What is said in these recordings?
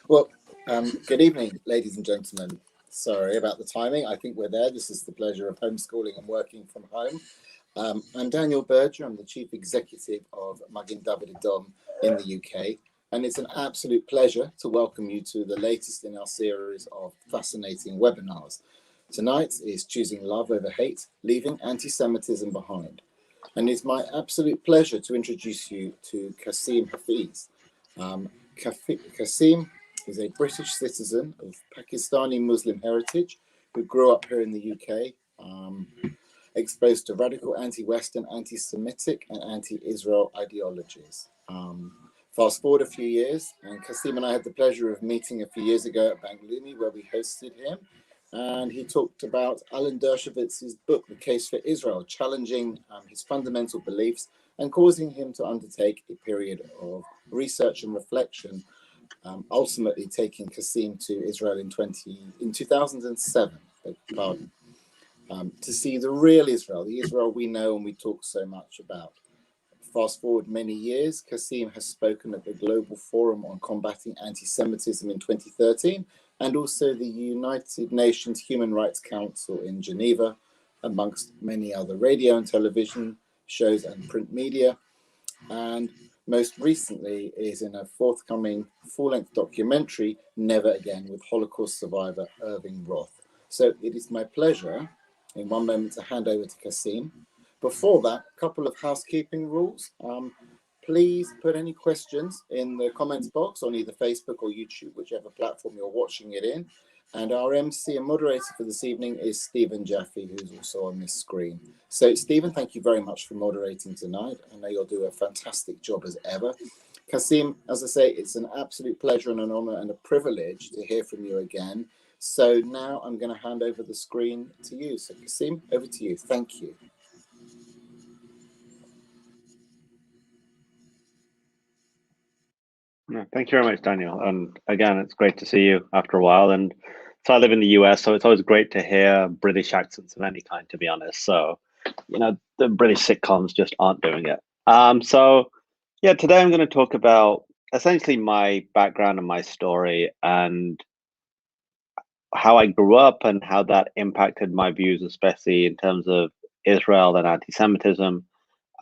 Well, good evening, ladies and gentlemen. Sorry about the timing. I think we're there. This is the pleasure of homeschooling and working from home. I'm Daniel Berger. I'm the Chief Executive of Magin David Adom in the UK. And it's an absolute pleasure to welcome you to the latest in our series of fascinating webinars. Tonight is Choosing Love Over Hate, Leaving Antisemitism Behind. And it's my absolute pleasure to introduce you to Kasim Hafeez. Kasim is a British citizen of Pakistani Muslim heritage who grew up here in the UK, exposed to radical anti-Western, anti-Semitic and anti-Israel ideologies. Fast forward a few years, and Kasim and I had the pleasure of meeting a few years ago at Bangalore, where we hosted him. And he talked about Alan Dershowitz's book, The Case for Israel, challenging his fundamental beliefs and causing him to undertake a period of research and reflection, ultimately taking Kasim to Israel in 2007, to see the real Israel, the Israel we know and we talk so much about. Fast forward many years, Kasim has spoken at the Global Forum on Combating Anti-Semitism in 2013, and also the United Nations Human Rights Council in Geneva, amongst many other radio and television shows and print media. And most recently is in a forthcoming full-length documentary, Never Again, with Holocaust survivor Irving Roth. So it is my pleasure in one moment to hand over to Kasim. Before that, a couple of housekeeping rules. Please put any questions in the comments box on either Facebook or YouTube, whichever platform you're watching it in. And our MC and moderator for this evening is Stephen Jaffe, who's also on this screen. So Stephen, thank you very much for moderating tonight. I know you'll do a fantastic job as ever. Kasim, as I say, it's an absolute pleasure and an honor and a privilege to hear from you again. So now I'm going to hand over the screen to you. So Kasim, over to you. Thank you. Thank you very much, Daniel. And again, it's great to see you after a while. And so I live in the US, so it's always great to hear British accents of any kind, to be honest. So, the British sitcoms just aren't doing it. Today I'm going to talk about essentially my background and my story and how I grew up and how that impacted my views, especially in terms of Israel and anti-Semitism,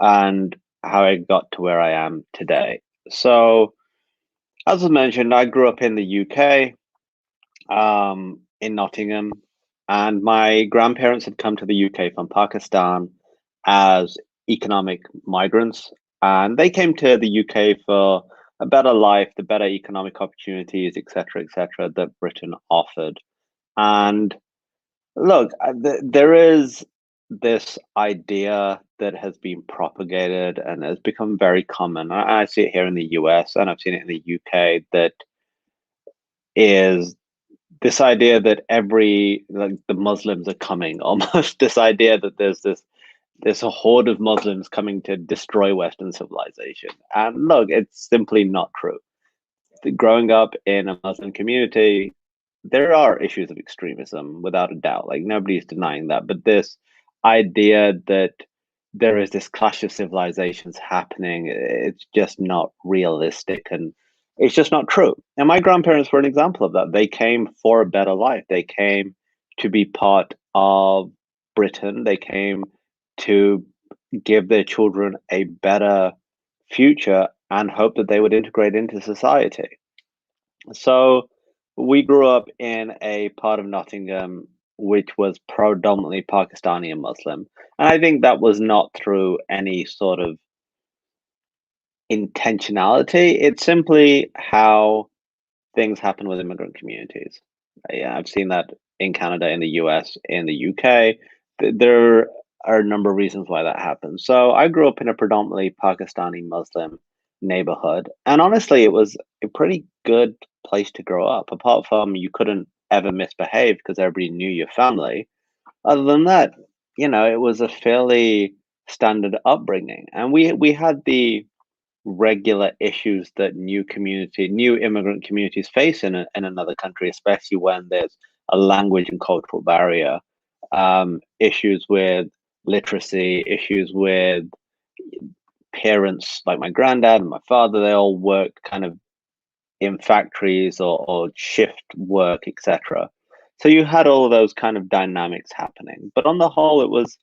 and how I got to where I am today. So, as I mentioned, I grew up in the UK, in Nottingham, and my grandparents had come to the UK from Pakistan as economic migrants, and they came to the UK for a better life, the better economic opportunities, etc., that Britain offered. And look, there is this idea that has been propagated and has become very common. I see it here in the US and I've seen it in the UK, that is this idea that the Muslims are coming, almost this idea that there's a horde of Muslims coming to destroy Western civilization. And look, it's simply not true. Growing up in a Muslim community, there are issues of extremism, without a doubt. Like, nobody's denying that. But this idea that there is this clash of civilizations happening, it's just not realistic, and it's just not true. And my grandparents were an example of that. They came for a better life. They came to be part of Britain. They came to give their children a better future and hope that they would integrate into society. So we grew up in a part of Nottingham which was predominantly Pakistani and Muslim. And I think that was not through any sort of intentionality. It's simply how things happen with immigrant communities. Yeah, I've seen that in Canada, in the US, in the UK. There are a number of reasons why that happens. So I grew up in a predominantly Pakistani Muslim neighborhood. And honestly, it was a pretty good place to grow up, apart from you couldn't ever misbehave because everybody knew your family. Other than that, it was a fairly standard upbringing. And we had the regular issues that new immigrant communities face in another country, especially when there's a language and cultural barrier, issues with literacy, issues with parents like my granddad and my father. They all worked kind of in factories or shift work, etc. So you had all those kind of dynamics happening. But on the whole, it was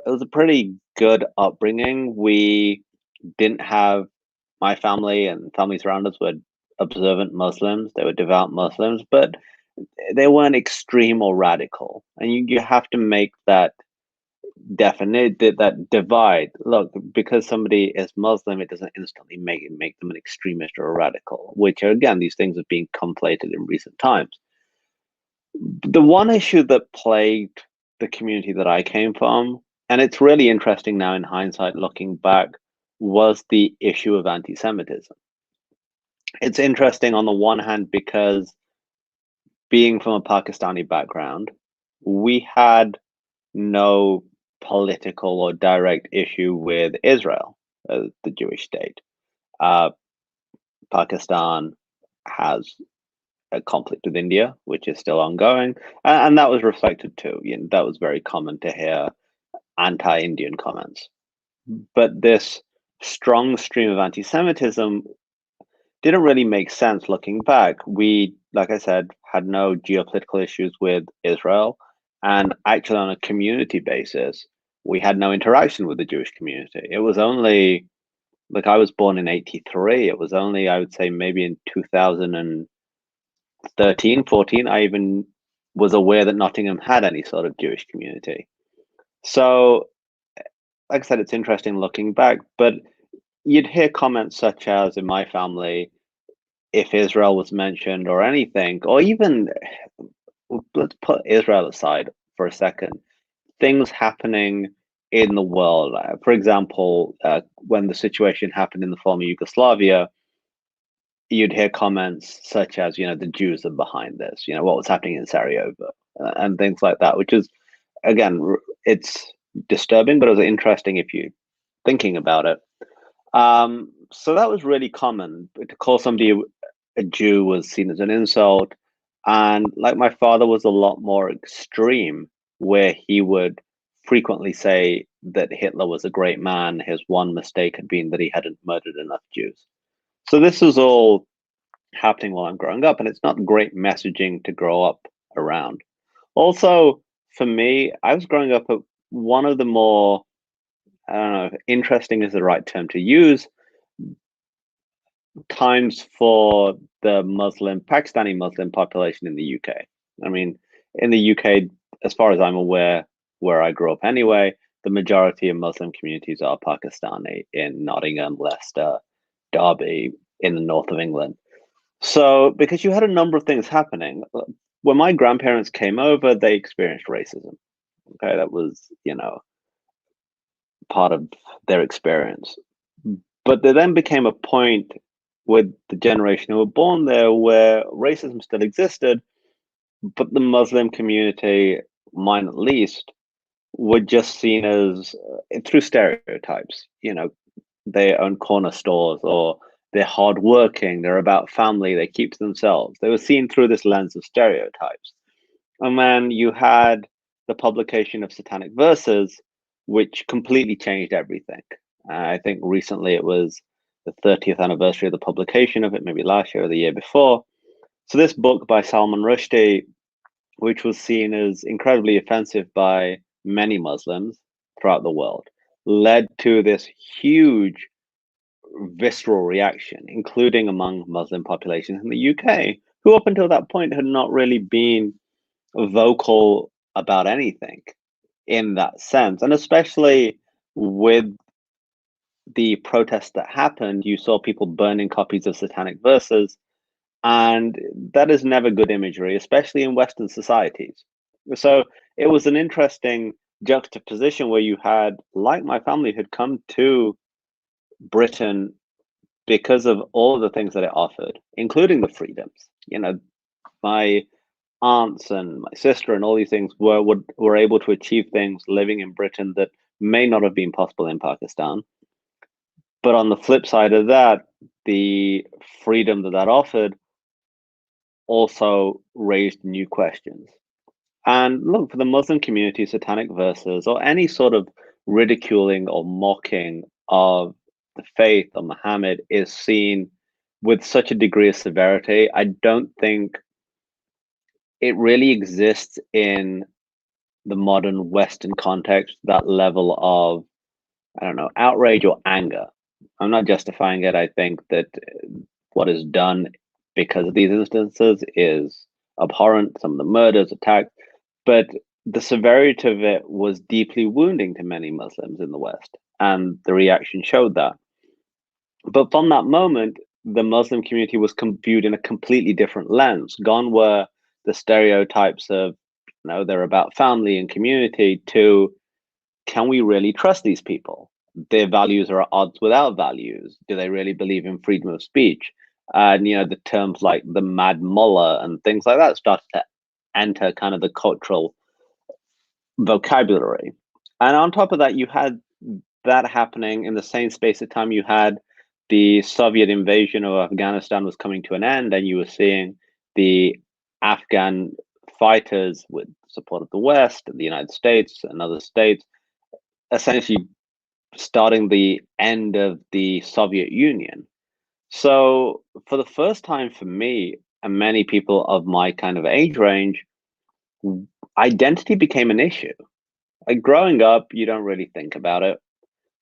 a pretty good upbringing. We didn't have my family and families around us were observant Muslims. They were devout Muslims, but they weren't extreme or radical. And you have to make that definite that divide. Look, because somebody is Muslim, it doesn't instantly make them an extremist or a radical, which are, again, these things have been conflated in recent times. The one issue that plagued the community that I came from, and it's really interesting now in hindsight looking back, was the issue of anti-Semitism. It's interesting on the one hand because being from a Pakistani background, we had no political or direct issue with Israel, the Jewish state. Pakistan has a conflict with India, which is still ongoing, and that was reflected too. That was very common to hear anti-Indian comments. But this strong stream of anti-Semitism didn't really make sense looking back. We, like I said, had no geopolitical issues with Israel. And actually, on a community basis, we had no interaction with the Jewish community. It was only, like, I was born in '83. It was only, I would say, maybe in 2013, 14, I even was aware that Nottingham had any sort of Jewish community. So, like I said, it's interesting looking back, but you'd hear comments such as in my family, if Israel was mentioned or anything, or even let's put Israel aside for a second, things happening in the world. For example, when the situation happened in the former Yugoslavia, you'd hear comments such as, the Jews are behind this, what was happening in Sarajevo, and things like that, which is, again, it's disturbing, but it was interesting if you're thinking about it. So that was really common. To call somebody a Jew was seen as an insult. And like my father was a lot more extreme, where he would frequently say that Hitler was a great man. His one mistake had been that he hadn't murdered enough Jews. So this was all happening while I'm growing up, and it's not great messaging to grow up around. Also, for me, I was growing up at one of the more, I don't know, if interesting is the right term to use, times for the Pakistani Muslim population in the UK. I mean, in the UK, as far as I'm aware, where I grew up anyway, the majority of Muslim communities are Pakistani in Nottingham, Leicester, Derby, in the north of England. So, because you had a number of things happening, when my grandparents came over, they experienced racism. Okay, that was, part of their experience. But there then became a point with the generation who were born there where racism still existed, but the Muslim community, mine at least, were just seen as through stereotypes. They own corner stores, or they're hardworking, they're about family, they keep to themselves. They were seen through this lens of stereotypes. And then you had the publication of Satanic Verses, which completely changed everything. I think recently it was the 30th anniversary of the publication of it, maybe last year or the year before. So this book by Salman Rushdie, which was seen as incredibly offensive by many Muslims throughout the world, led to this huge visceral reaction, including among Muslim populations in the UK, who up until that point had not really been vocal about anything in that sense. And especially with the protests that happened, you saw people burning copies of Satanic Verses, and that is never good imagery, especially in Western societies. So it was an interesting juxtaposition where you had, like my family, had come to Britain because of all of the things that it offered, including the freedoms. My aunts and my sister and all these things were able to achieve things living in Britain that may not have been possible in Pakistan. But on the flip side of that, the freedom that offered also raised new questions. And look, for the Muslim community, Satanic Verses or any sort of ridiculing or mocking of the faith of Muhammad is seen with such a degree of severity, I don't think it really exists in the modern Western context, that level of, I don't know, outrage or anger. I'm not justifying it. I think that what is done because of these instances is abhorrent, some of the murders, attacks, but the severity of it was deeply wounding to many Muslims in the West, and the reaction showed that. But from that moment, the Muslim community was viewed in a completely different lens. Gone were the stereotypes of, they're about family and community, to, can we really trust these people? Their values are at odds with our values. Do they really believe in freedom of speech? And, the terms like the mad mullah and things like that started to enter kind of the cultural vocabulary. And on top of that, you had that happening in the same space of time. You had the Soviet invasion of Afghanistan was coming to an end, and you were seeing the Afghan fighters with support of the West and the United States and other states essentially starting the end of the Soviet Union. So for the first time for me and many people of my kind of age range, identity became an issue. Like growing up, you don't really think about it,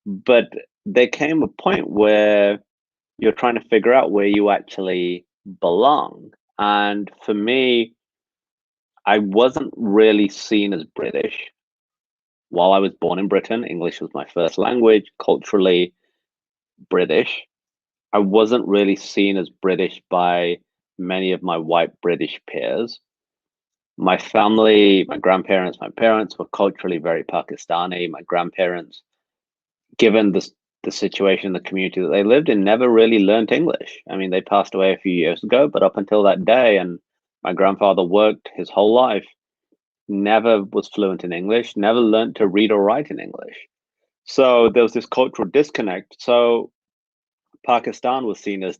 but there came a point where you're trying to figure out where you actually belong. And for me, I wasn't really seen as British. While I was born in Britain, English was my first language, culturally British. I wasn't really seen as British by many of my white British peers. My family, my grandparents, my parents were culturally very Pakistani. My grandparents, given the situation, the community that they lived in, never really learned English. I mean, they passed away a few years ago, but up until that day, and my grandfather worked his whole life, never was fluent in English, never learned to read or write in English. So there was this cultural disconnect. So Pakistan was seen as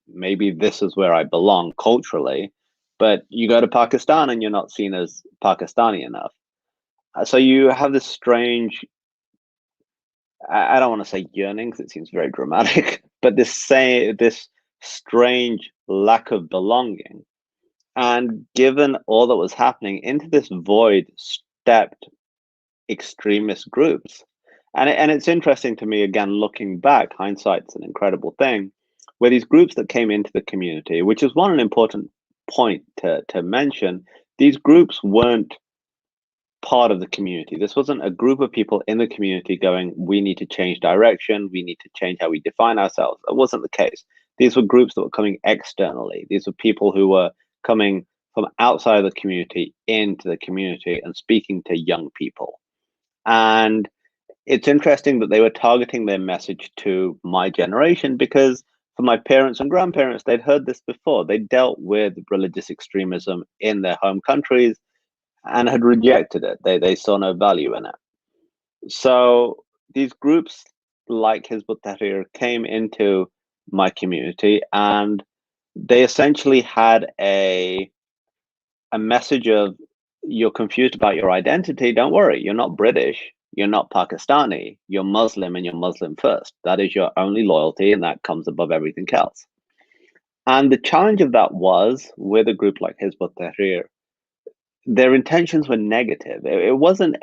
maybe this is where I belong culturally, but you go to Pakistan and you're not seen as Pakistani enough. So you have this strange, I don't want to say yearning because it seems very dramatic, but this strange lack of belonging. And given all that was happening, into this void stepped extremist groups. And it's interesting to me, again, looking back, hindsight's an incredible thing, where these groups that came into the community, which is an important point to mention, these groups weren't part of the community. This wasn't a group of people in the community going, we need to change direction, we need to change how we define ourselves. That wasn't the case. These were groups that were coming externally. These were people who were coming from outside of the community into the community and speaking to young people. And it's interesting that they were targeting their message to my generation because for my parents and grandparents, they'd heard this before. They dealt with religious extremism in their home countries and had rejected it. They saw no value in it. So these groups like Hizb ut-Tahrir came into my community, and they essentially had a message of, you're confused about your identity, don't worry, you're not British, you're not Pakistani, you're Muslim, and you're Muslim first. That is your only loyalty, and that comes above everything else. And the challenge of that was, with a group like Hizb ut-Tahrir, their intentions were negative. It wasn't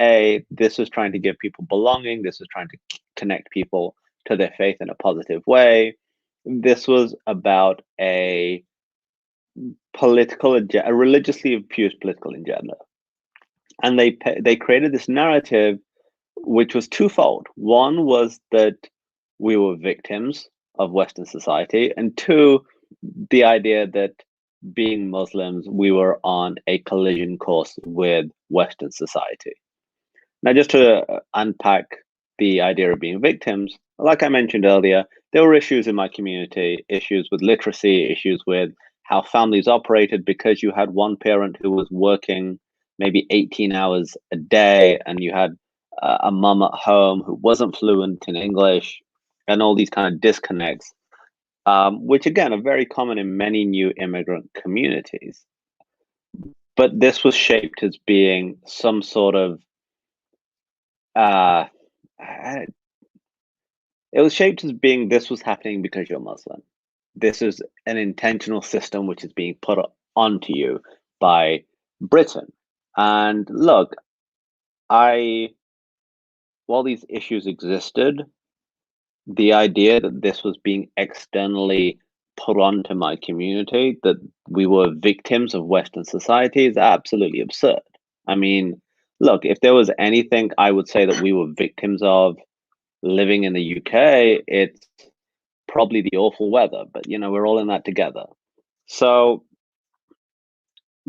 this was trying to give people belonging, this was trying to connect people to their faith in a positive way. This was about a religiously infused political agenda. And they created this narrative which was twofold. One was that we were victims of Western society, and two, the idea that being Muslims, we were on a collision course with Western society. Now, just to unpack the idea of being victims, like I mentioned earlier, there were issues in my community, issues with literacy, issues with how families operated, because you had one parent who was working maybe 18 hours a day, and you had a mum at home who wasn't fluent in English, and all these kind of disconnects, which again are very common in many new immigrant communities. But this was shaped as being some sort of uh, it was shaped as being, this was happening because you're Muslim. this is an intentional system which is being put onto you by Britain. And look, while these issues existed, the idea that this was being externally put onto my community, that we were victims of Western society, is absolutely absurd. I mean, look, if there was anything I would say that we were victims of living in the UK, it's probably the awful weather, but we're all in that together. So,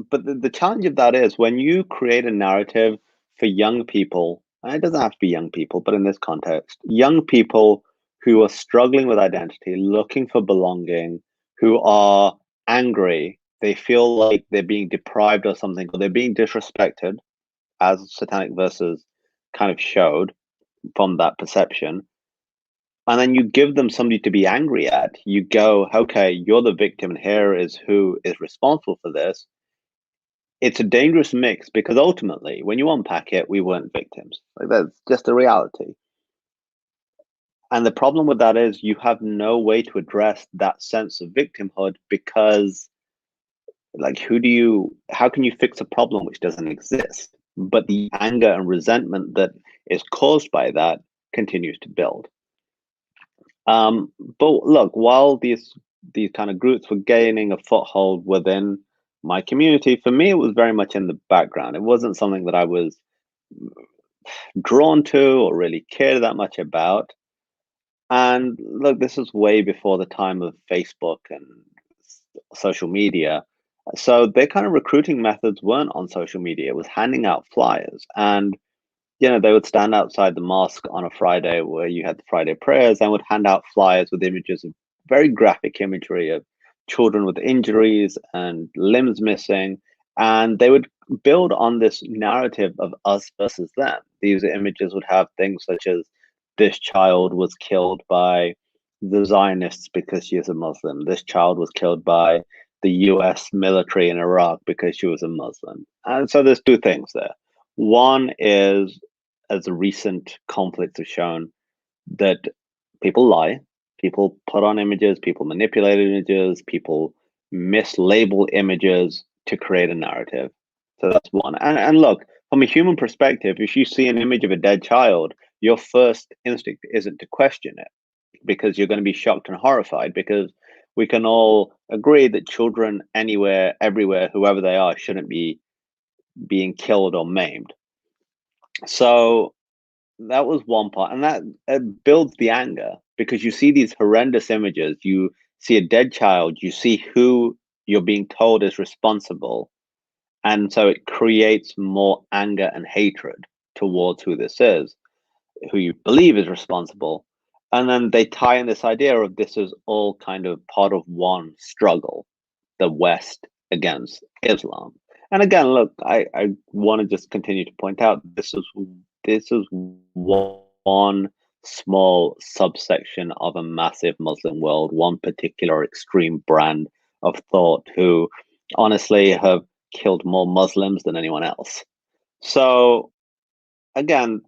but the challenge of that is when you create a narrative for young people, and it doesn't have to be young people, but in this context, young people who are struggling with identity, looking for belonging, who are angry, they feel like they're being deprived of something, or they're being disrespected, as Satanic Verses kind of showed from that perception. And then you give them somebody to be angry at. You go, okay, you're the victim, and here is who is responsible for this. It's a dangerous mix because ultimately, when you unpack it, we weren't victims. Like, that's just a reality. And the problem with that is you have no way to address that sense of victimhood because, like, how can you fix a problem which doesn't exist? But the anger and resentment that is caused by that continues to build. But look, while these kind of groups were gaining a foothold within my community, for me, it was very much in the background. It wasn't something that I was drawn to or really cared that much about. And look, this is way before the time of Facebook and social media. So their kind of recruiting methods weren't on social media. It was handing out flyers. And they would stand outside the mosque on a Friday where you had the Friday prayers and would hand out flyers with images of very graphic imagery of children with injuries and limbs missing. And they would build on this narrative of us versus them. These images would have things such as this child was killed by the Zionists because she is a Muslim. This child was killed by the US military in Iraq because she was a Muslim. And so there's two things there. One is, as the recent conflicts have shown, that people lie, people put on images, people manipulate images, people mislabel images to create a narrative. So that's one. And look, from a human perspective, if you see an image of a dead child, your first instinct isn't to question it because you're going to be shocked and horrified because we can all agree that children anywhere, everywhere, whoever they are, shouldn't be being killed or maimed. So that was one part, and that builds the anger because you see these horrendous images. You see a dead child, you see who you're being told is responsible, and so it creates more anger and hatred towards who this is, who you believe is responsible. And then they tie in this idea of this is all kind of part of one struggle, the West against Islam. And again, look, I want to just continue to point out this is one small subsection of a massive Muslim world, one particular extreme brand of thought who honestly have killed more Muslims than anyone else. So again,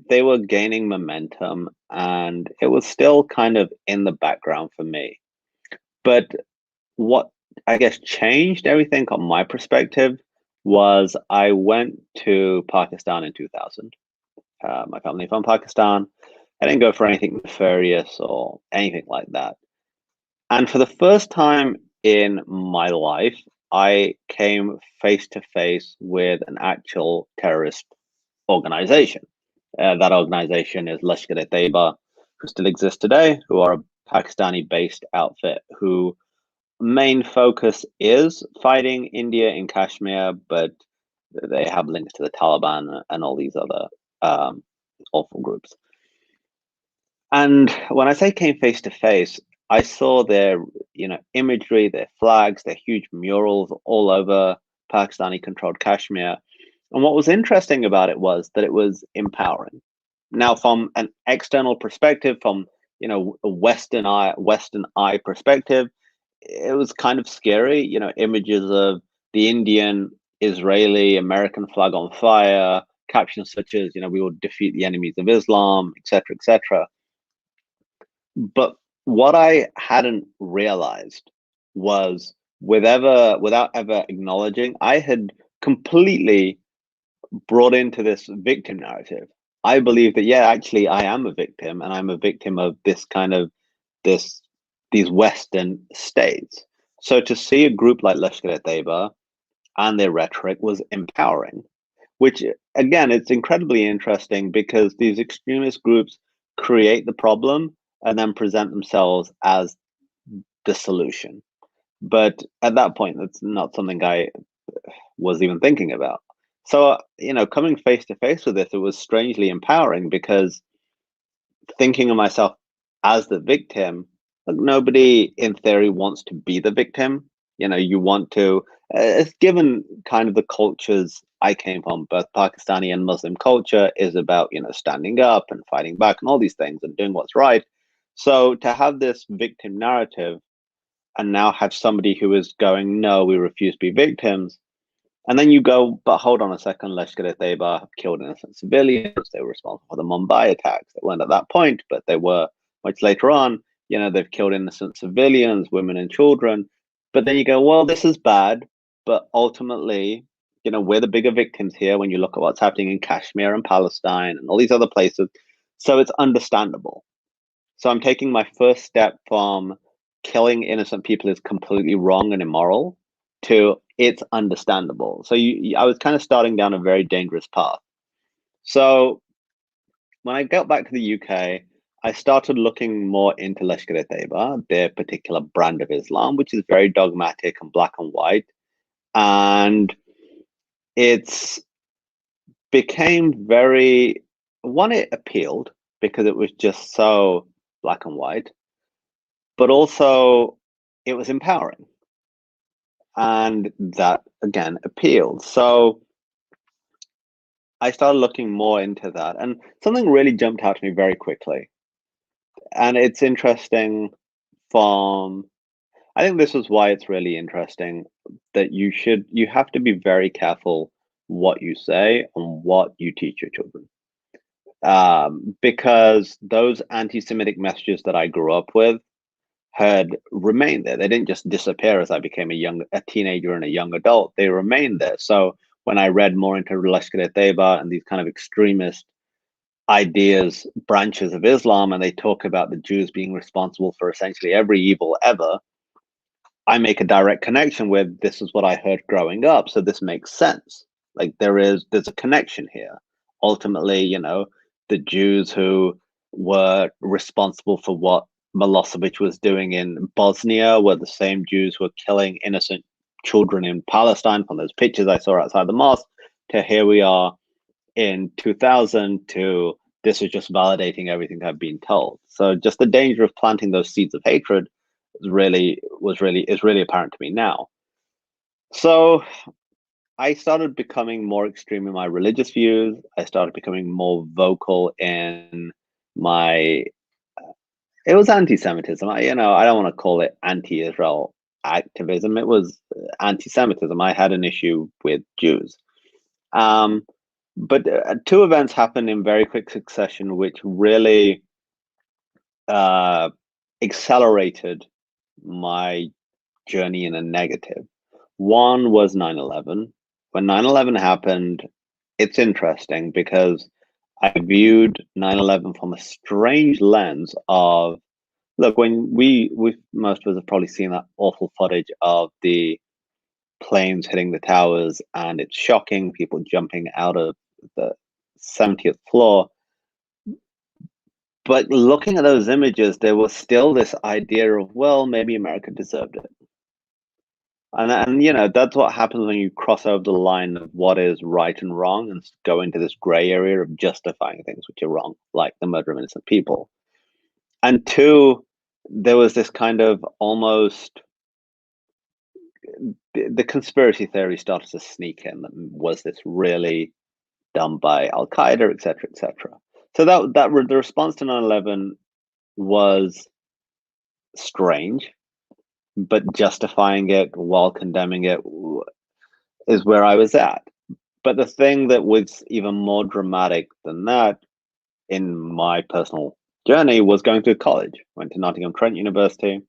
they were gaining momentum and it was still kind of in the background for me. But what I guess changed everything on my perspective was I went to Pakistan in 2000. My family from Pakistan. I didn't go for anything nefarious or anything like that. And for the first time in my life, I came face to face with an actual terrorist organization. That organization is Lashkar-e-Taiba, who still exists today, who are a Pakistani-based outfit who main focus is fighting India in Kashmir, but they have links to the Taliban and all these other awful groups. And when I say came face to face, I saw their imagery, their flags, their huge murals all over Pakistani controlled Kashmir. And what was interesting about it was that it was empowering. Now, from an external perspective, from a Western eye perspective, it was kind of scary. Images of the Indian, Israeli, American flag on fire, captions such as we will defeat the enemies of Islam, etc., etc. But what I hadn't realized was without ever acknowledging, I had completely brought into this victim narrative. I believe that, yeah, actually I am a victim, and I'm a victim of this kind of this these Western states. So to see a group like Lashkar-e-Taiba and their rhetoric was empowering, which again, it's incredibly interesting because these extremist groups create the problem and then present themselves as the solution. But at that point, that's not something I was even thinking about. So, coming face to face with this, it was strangely empowering because thinking of myself as the victim, like nobody in theory wants to be the victim. You want to, it's given kind of the cultures I came from, both Pakistani and Muslim culture is about, standing up and fighting back and all these things and doing what's right. So to have this victim narrative and now have somebody who is going, no, we refuse to be victims. And then you go, but hold on a second, Lashkar-e-Taiba have killed innocent civilians. They were responsible for the Mumbai attacks. They weren't at that point, but they were much later on. They've killed innocent civilians, women and children. But then you go, well, this is bad. But ultimately, we're the bigger victims here when you look at what's happening in Kashmir and Palestine and all these other places. So it's understandable. So I'm taking my first step from killing innocent people is completely wrong and immoral to it's understandable. So I was kind of starting down a very dangerous path. So when I got back to the UK, I started looking more into Lashkar-e-Taiba, their particular brand of Islam, which is very dogmatic and black and white. And it's became it appealed because it was just so black and white, but also it was empowering. And that again appealed. So I started looking more into that, and something really jumped out to me very quickly. And it's interesting from, I think this is why it's really interesting that you have to be very careful what you say and what you teach your children. Because those anti-Semitic messages that I grew up with had remained there. They didn't just disappear as I became a teenager and a young adult. They remained there. So when I read more into Lashkar-e-Taiba and these kind of extremist ideas, branches of Islam, and they talk about the Jews being responsible for essentially every evil ever, I make a direct connection with this is what I heard growing up. So this makes sense. Like there's a connection here. Ultimately, the Jews who were responsible for what Milosevic was doing in Bosnia were the same Jews who were killing innocent children in Palestine, from those pictures I saw outside the mosque to here we are in 2000 to this is just validating everything I've been told. So just the danger of planting those seeds of hatred is really apparent to me now. So I started becoming more extreme in my religious views. I started becoming more vocal in my it was anti-Semitism. I don't want to call it anti-Israel activism. It was anti-Semitism. I had an issue with Jews. But two events happened in very quick succession, which really accelerated my journey in a negative. One was 9/11. When 9/11 happened, it's interesting because I viewed 9/11 from a strange lens of, look, when we most of us have probably seen that awful footage of the planes hitting the towers, and it's shocking, people jumping out of the 70th floor. But looking at those images, there was still this idea of, well, maybe America deserved it. And that's what happens when you cross over the line of what is right and wrong and go into this gray area of justifying things which are wrong, like the murder of innocent people. And two, there was this kind of almost the conspiracy theory started to sneak in. Was this really done by Al Qaeda, et cetera, et cetera? So the response to 9/11 was strange, but justifying it while condemning it is where I was at. But the thing that was even more dramatic than that, in my personal journey was going to college. Went to Nottingham Trent University,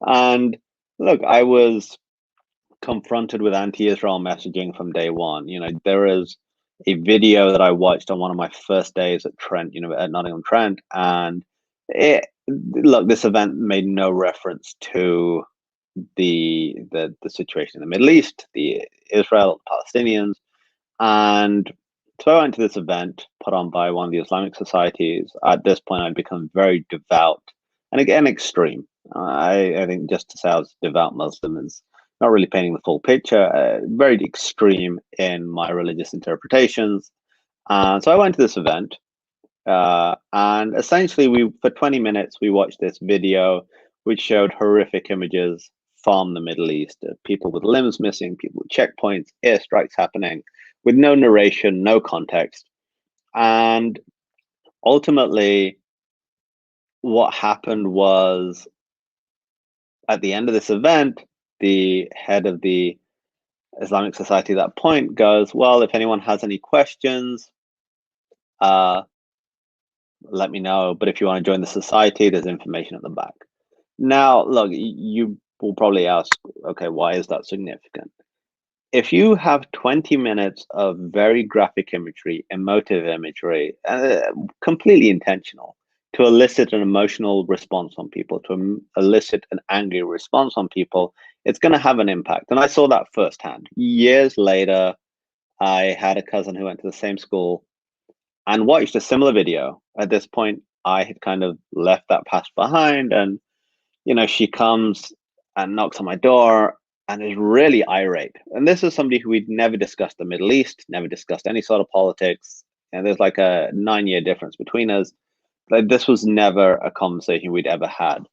and look, I was confronted with anti-Israel messaging from day one. There is a video that I watched on one of my first days at Trent, at Nottingham Trent, and this event made no reference to the situation in the Middle East, the Israel, Palestinians, and so I went to this event put on by one of the Islamic societies. At this point, I'd become very devout and again extreme. I think just to say I was a devout Muslim is not really painting the full picture. Very extreme in my religious interpretations. So I went to this event, and essentially, for 20 minutes we watched this video which showed horrific images from the Middle East, people with limbs missing, people with checkpoints, airstrikes happening, with no narration, no context. And ultimately, what happened was, at the end of this event, the head of the Islamic Society at that point goes, well, if anyone has any questions, let me know. But if you want to join the society, there's information at the back. Now, look, you will probably ask, okay, why is that significant? If you have 20 minutes of very graphic imagery, emotive imagery, completely intentional, to elicit an emotional response on people, to elicit an angry response on people, it's going to have an impact. And I saw that firsthand. Years later, I had a cousin who went to the same school and watched a similar video. At this point, I had kind of left that past behind, and she comes and knocks on my door and is really irate. And this is somebody who we'd never discussed the Middle East, never discussed any sort of politics. And there's like a 9-year difference between us. Like, this was never a conversation we'd ever had.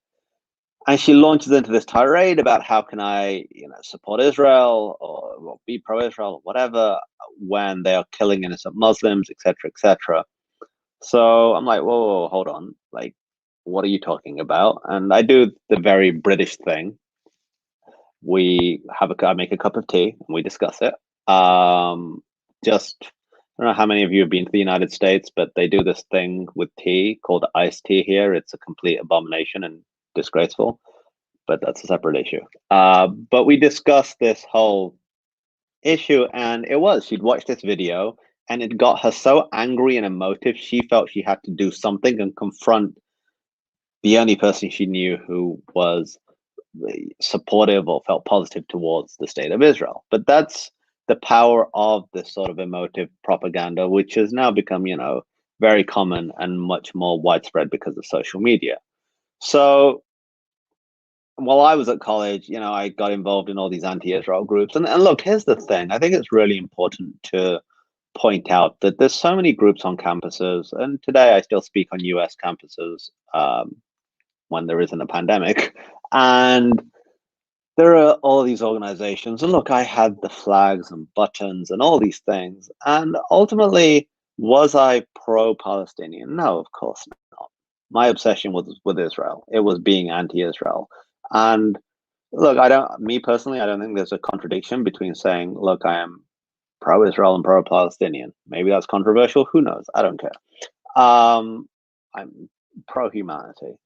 And she launches into this tirade about how can I, support Israel or be pro-Israel or whatever when they are killing innocent Muslims, etc., etc. So I'm like, whoa, hold on. Like, what are you talking about? And I do the very British thing. I make a cup of tea and we discuss it. I don't know how many of you have been to the United States, but they do this thing with tea called iced tea here. It's a complete abomination and disgraceful, but that's a separate issue. But we discussed this whole issue, and she'd watched this video and it got her so angry and emotive, she felt she had to do something and confront the only person she knew who was supportive or felt positive towards the state of Israel. But that's the power of this sort of emotive propaganda, which has now become, very common and much more widespread because of social media. So while I was at college, I got involved in all these anti-Israel groups. And look, here's the thing. I think it's really important to point out that there's so many groups on campuses. And today I still speak on US campuses when there isn't a pandemic. And there are all these organizations. And look, I had the flags and buttons and all these things. And ultimately, was I pro-Palestinian? No, of course not. My obsession was with Israel. It was being anti-Israel. And look, me personally, I don't think there's a contradiction between saying, look, I am pro-Israel and pro-Palestinian. Maybe that's controversial. Who knows? I don't care. I'm pro-humanity.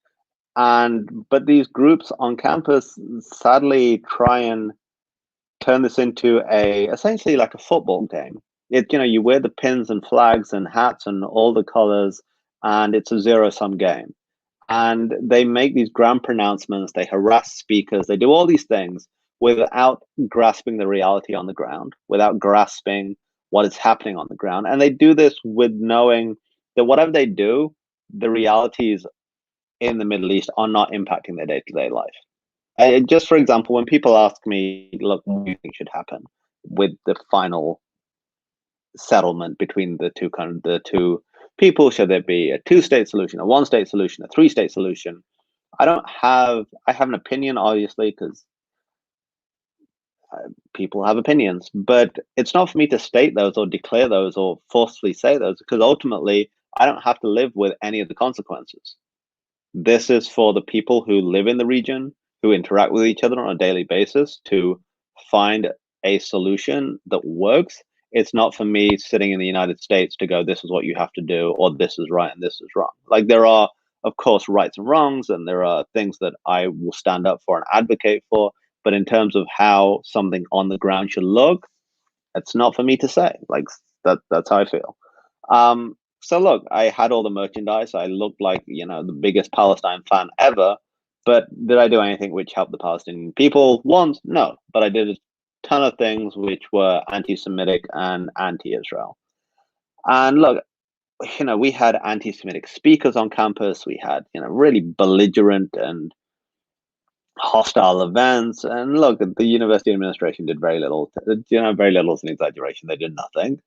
But these groups on campus sadly try and turn this into essentially like a football game. You wear the pins and flags and hats and all the colors, and it's a zero-sum game. And they make these grand pronouncements, they harass speakers, they do all these things without grasping the reality on the ground, without grasping what is happening on the ground. And they do this with knowing that whatever they do, the realities in the Middle East are not impacting their day-to-day life. Just for example, when people ask me, look, what do you think should happen with the final settlement between the two people? Should there be a 2-state solution, a 1-state solution, a 3-state solution? I have an opinion, obviously, because people have opinions, but it's not for me to state those or declare those or forcefully say those, because ultimately I don't have to live with any of the consequences. This is for the people who live in the region, who interact with each other on a daily basis, to find a solution that works. It's not for me sitting in the United States to go, this is what you have to do, or this is right and this is wrong. Like, there are of course, rights and wrongs, and there are things that I will stand up for and advocate for. But in terms of how something on the ground should look, it's not for me to say. Like that's how I feel. So look, I had all the merchandise. I looked like, the biggest Palestine fan ever. But did I do anything which helped the Palestinian people? Once, no. But I did a ton of things which were anti-Semitic and anti-Israel. And look, we had anti-Semitic speakers on campus. We had, really belligerent and hostile events. And look, the university administration did very little. Very little is an exaggeration. They did nothing.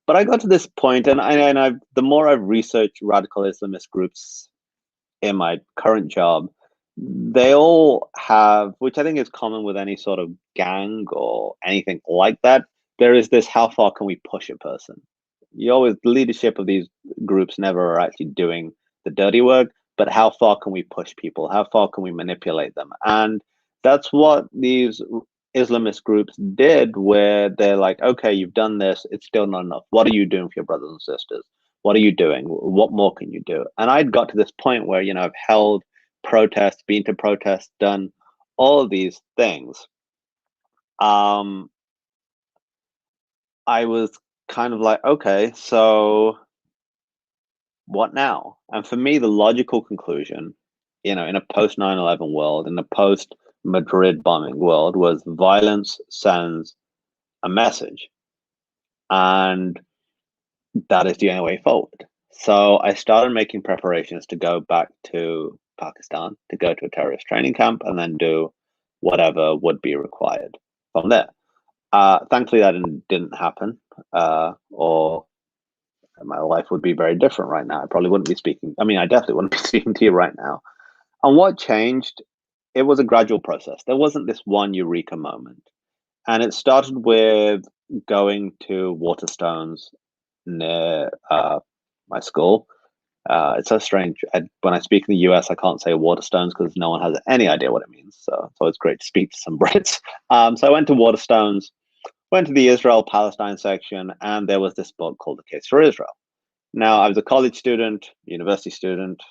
But I got to this point, and the more I've researched radical Islamist groups in my current job, they all have, which I think is common with any sort of gang or anything like that. There is this: how far can we push a person? The leadership of these groups never are actually doing the dirty work, but how far can we push people? How far can we manipulate them? And that's what these Islamist groups did, where they're like, okay, you've done this, it's still not enough. What are you doing for your brothers and sisters? What are you doing? What more can you do? And I'd got to this point where, I've held protests, been to protests, done all of these things. I was kind of like, okay, so what now? And for me, the logical conclusion, in a post 9/11 world, in a post Madrid bombing world, was violence sends a message. And that is the only way forward. So I started making preparations to go back to Pakistan, to go to a terrorist training camp, and then do whatever would be required from there. Thankfully, that didn't happen, or my life would be very different right now. I probably wouldn't be speaking. I mean, I definitely wouldn't be speaking to you right now. And what changed? It was a gradual process. There wasn't this one eureka moment. And it started with going to Waterstones near my school. It's so strange. When I speak in the US, I can't say Waterstones because no one has any idea what it means. So it's always great to speak to some Brits. So I went to Waterstones, went to the Israel-Palestine section, and there was this book called The Case for Israel. Now, I was a college student, university student,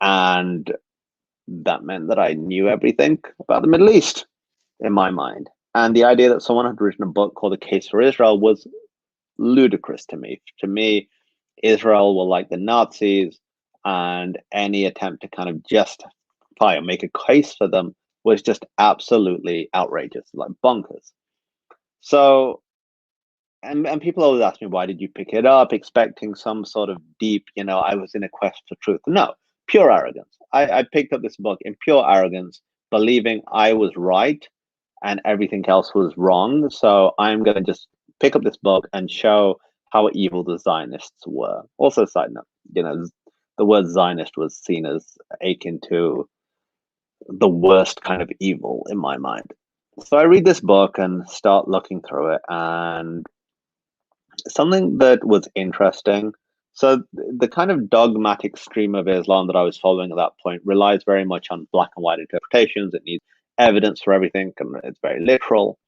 and that meant that I knew everything about the Middle East in my mind. And the idea that someone had written a book called The Case for Israel was ludicrous to me. To me, Israel were like the Nazis, and any attempt to kind of justify or make a case for them was just absolutely outrageous, like bonkers. So, and people always ask me, why did you pick it up, expecting some sort of deep, I was in a quest for truth. No, pure arrogance. I picked up this book in pure arrogance, believing I was right and everything else was wrong. So I'm going to just pick up this book and show how evil the Zionists were. Also, side note, the word Zionist was seen as akin to the worst kind of evil in my mind. So I read this book and start looking through it, and something that was interesting. So the kind of dogmatic stream of Islam that I was following at that point relies very much on black and white interpretations. It needs evidence for everything, and it's very literal.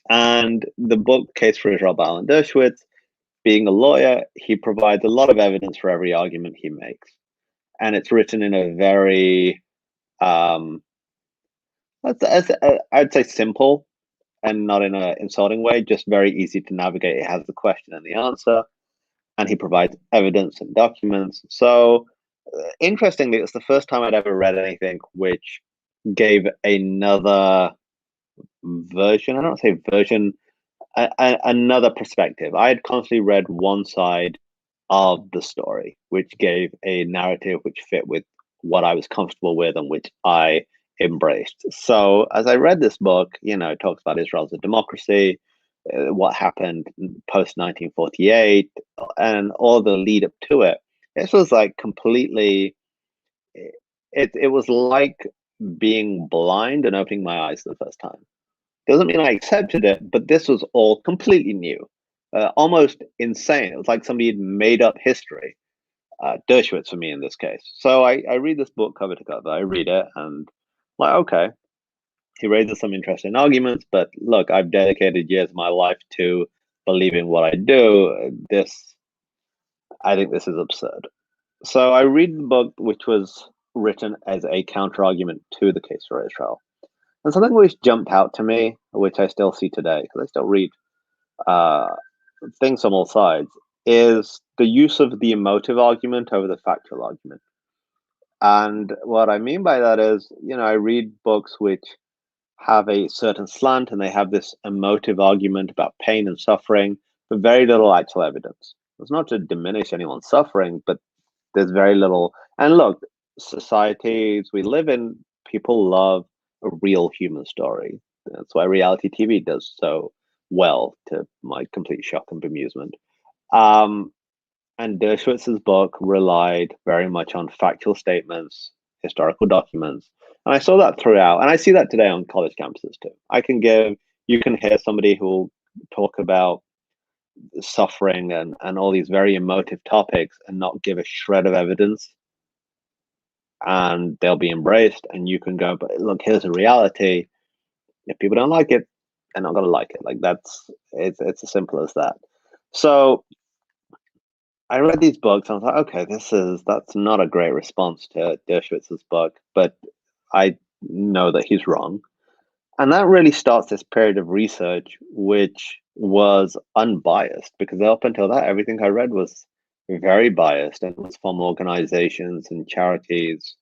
And the book Case for Israel by Alan Dershowitz, being a lawyer, he provides a lot of evidence for every argument he makes. And it's written in a very, I'd say simple and not in an insulting way, just very easy to navigate. It has the question and the answer, and he provides evidence and documents. So interestingly, it's the first time I'd ever read anything which gave another version. I don't say version, another perspective. I had constantly read one side of the story, which gave a narrative which fit with what I was comfortable with and which I embraced. So as I read this book, it talks about Israel as a democracy, what happened post 1948, and all the lead up to it. This was like completely. It was like being blind and opening my eyes for the first time. Doesn't mean I accepted it, but this was all completely new, almost insane. It was like somebody had made up history. Dershowitz for me in this case. So I read this book cover to cover. I read it and I'm like, okay, he raises some interesting arguments, but look, I've dedicated years of my life to believing what I do. I think this is absurd. So I read the book, which was written as a counter argument to the case for Israel. And something which jumped out to me, which I still see today, because I still read uh, things on all sides, is the use of the emotive argument over the factual argument. And what I mean by that is, I read books which have a certain slant and they have this emotive argument about pain and suffering, but very little actual evidence. It's not to diminish anyone's suffering, but there's very little. And look, societies we live in, people love a real human story. That's why reality TV does so well, to my complete shock and bemusement. Um, and Dershowitz' book relied very much on factual statements, historical documents. And I saw that throughout. And I see that today on college campuses too. You can hear somebody who will talk about suffering and all these very emotive topics and not give a shred of evidence. And they'll be embraced. And you can go, but look, here's a reality. If people don't like it, they're not going to like it. Like it's as simple as that. So I read these books and I was like, okay, that's not a great response to Dershowitz's book, but I know that he's wrong. And that really starts this period of research, which was unbiased, because up until that, everything I read was very biased and was from organizations and charities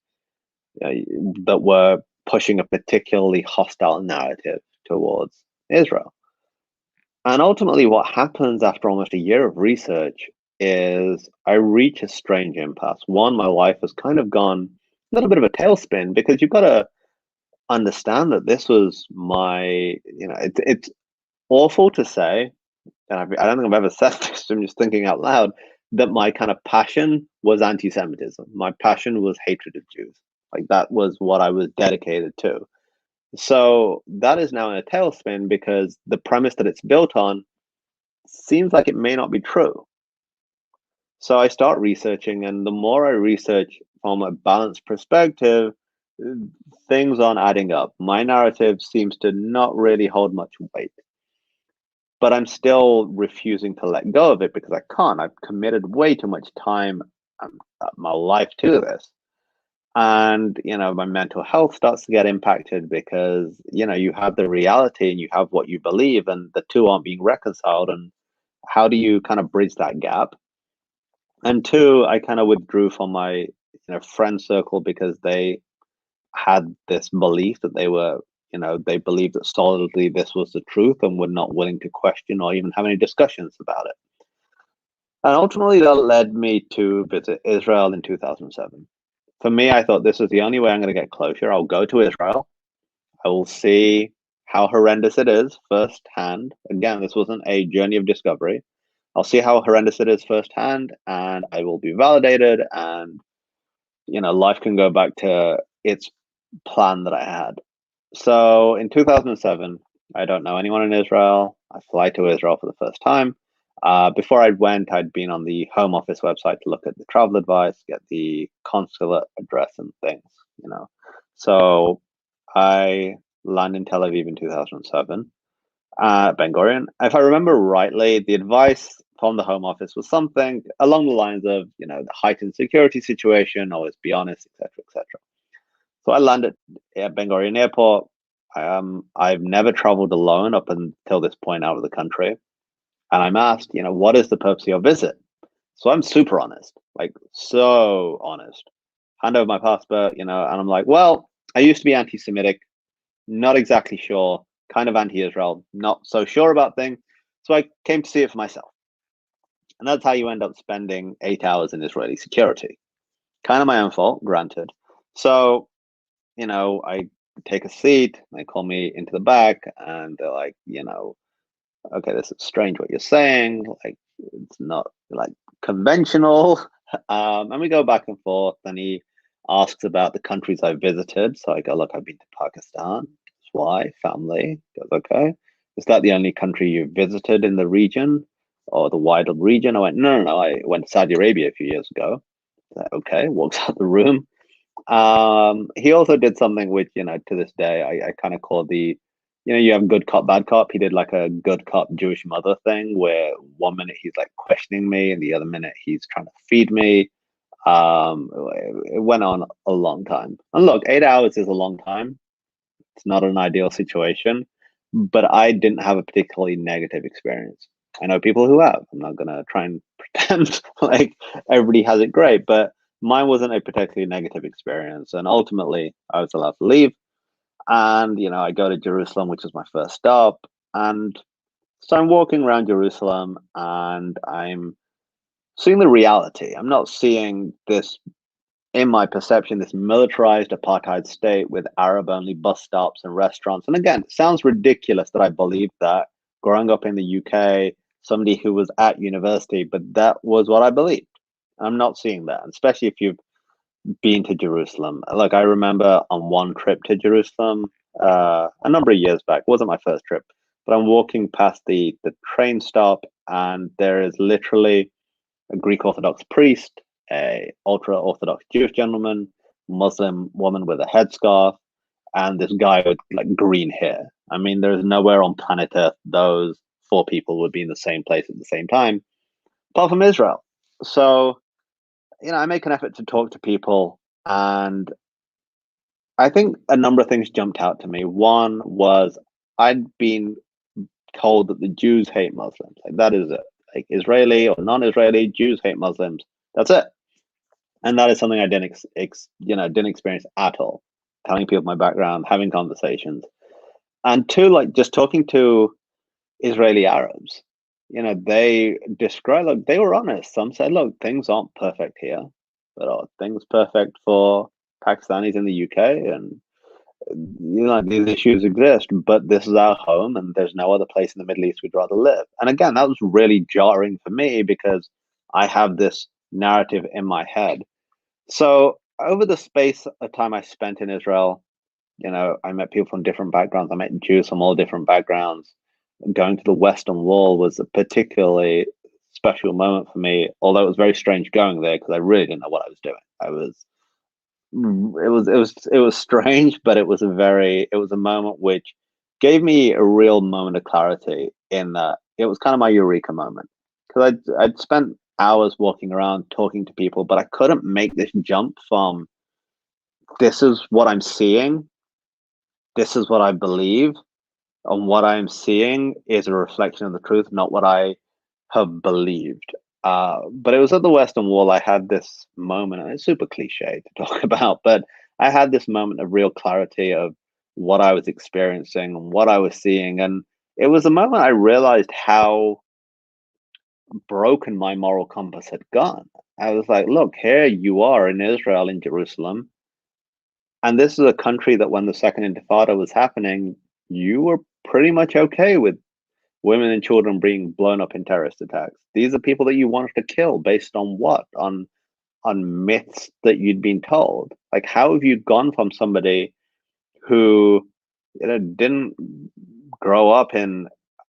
that were pushing a particularly hostile narrative towards Israel. And ultimately, what happens after almost a year of research is I reach a strange impasse. One, my life has kind of gone a little bit of a tailspin, because you've got to understand that this was it's awful to say, and I don't think I've ever said this, I'm just thinking out loud, that my kind of passion was anti-Semitism. My passion was hatred of Jews. Like that was what I was dedicated to. So that is now in a tailspin, because the premise that it's built on seems like it may not be true. So I start researching, and the more I research from a balanced perspective, things aren't adding up. My narrative seems to not really hold much weight, but I'm still refusing to let go of it because I can't. I've committed way too much time, my life to this. And, my mental health starts to get impacted because, you have the reality and you have what you believe, and the two aren't being reconciled. And how do you kind of bridge that gap? And two, I kind of withdrew from my friend circle because they had this belief that they believed that solidly this was the truth and were not willing to question or even have any discussions about it. And ultimately, that led me to visit Israel in 2007. For me, I thought this is the only way I'm going to get closure. I'll go to Israel. I will see how horrendous it is firsthand. Again, this wasn't a journey of discovery. I'll see how horrendous it is firsthand, and I will be validated, and life can go back to its plan that I had. So in 2007, I don't know anyone in Israel. I fly to Israel for the first time. Before I went, I'd been on the Home Office website to look at the travel advice, get the consulate address and things. So I land in Tel Aviv in 2007. Ben Gurion. If I remember rightly, the advice from the Home Office was something along the lines of, the heightened security situation, always be honest, etc., etc. So I landed at Ben Gurion Airport. I've never traveled alone up until this point out of the country, and I'm asked, what is the purpose of your visit? So I'm super honest, like so honest. Hand over my passport, and I'm like, well, I used to be anti-Semitic, not exactly sure, kind of anti-Israel, not so sure about things. So I came to see it for myself. And that's how you end up spending 8 hours in Israeli security. Kind of my own fault, granted. So, I take a seat, they call me into the back, and they're like, okay, this is strange what you're saying. Like, it's not like conventional. And we go back and forth, and he asks about the countries I visited. So I go, look, I've been to Pakistan. Why? Family. He goes, okay. Is that the only country you visited in the region or the wider region? I went, no. I went to Saudi Arabia a few years ago. Like, okay, walks out the room. He also did something which, to this day, I kind of call the, you have good cop, bad cop. He did like a good cop Jewish mother thing where one minute he's like questioning me and the other minute he's trying to feed me. It went on a long time. And look, 8 hours is a long time. It's not an ideal situation, but I didn't have a particularly negative experience. I know people who have. I'm not going to try and pretend like everybody has it great, but mine wasn't a particularly negative experience. And ultimately, I was allowed to leave. And, I go to Jerusalem, which was my first stop. And so I'm walking around Jerusalem and I'm seeing the reality. I'm not seeing this, in my perception, this militarized apartheid state with Arab only bus stops and restaurants. And again, it sounds ridiculous that I believed that growing up in the UK, somebody who was at university, but that was what I believed. I'm not seeing that, especially if you've been to Jerusalem. Like I remember on one trip to Jerusalem, a number of years back, it wasn't my first trip, but I'm walking past the train stop and there is literally a Greek Orthodox priest, a ultra Orthodox Jewish gentleman, Muslim woman with a headscarf, and this guy with like green hair. I mean, there's nowhere on planet Earth those four people would be in the same place at the same time, apart from Israel. So, I make an effort to talk to people, and I think a number of things jumped out to me. One was I'd been told that the Jews hate Muslims. Like that is it. Like Israeli or non-Israeli, Jews hate Muslims. That's it. And that is something I didn't experience at all. Telling people my background, having conversations, and two, like just talking to Israeli Arabs. They describe, like they were honest. Some said, look, things aren't perfect here, but are things perfect for Pakistanis in the UK? And these issues exist, but this is our home, and there's no other place in the Middle East we'd rather live. And again, that was really jarring for me because I have this narrative in my head. So over the space of time I spent in Israel, I met people from different backgrounds. I met Jews from all different backgrounds. Going to the Western Wall was a particularly special moment for me, although it was very strange going there because I really didn't know what I was doing. It was strange, but it was a moment which gave me a real moment of clarity in that it was kind of my eureka moment because I'd spent hours walking around talking to people, but I couldn't make this jump from this is what I'm seeing, this is what I believe, and what I'm seeing is a reflection of the truth, not what I have believed. But it was at the Western Wall I had this moment, and it's super cliche to talk about, but I had this moment of real clarity of what I was experiencing and what I was seeing. And it was a moment I realized how broken my moral compass had gone. I was like, look, here you are in Israel, in Jerusalem. And this is a country that when the Second Intifada was happening, you were pretty much okay with women and children being blown up in terrorist attacks. These are people that you wanted to kill based on what? On myths that you'd been told. Like, how have you gone from somebody who didn't grow up in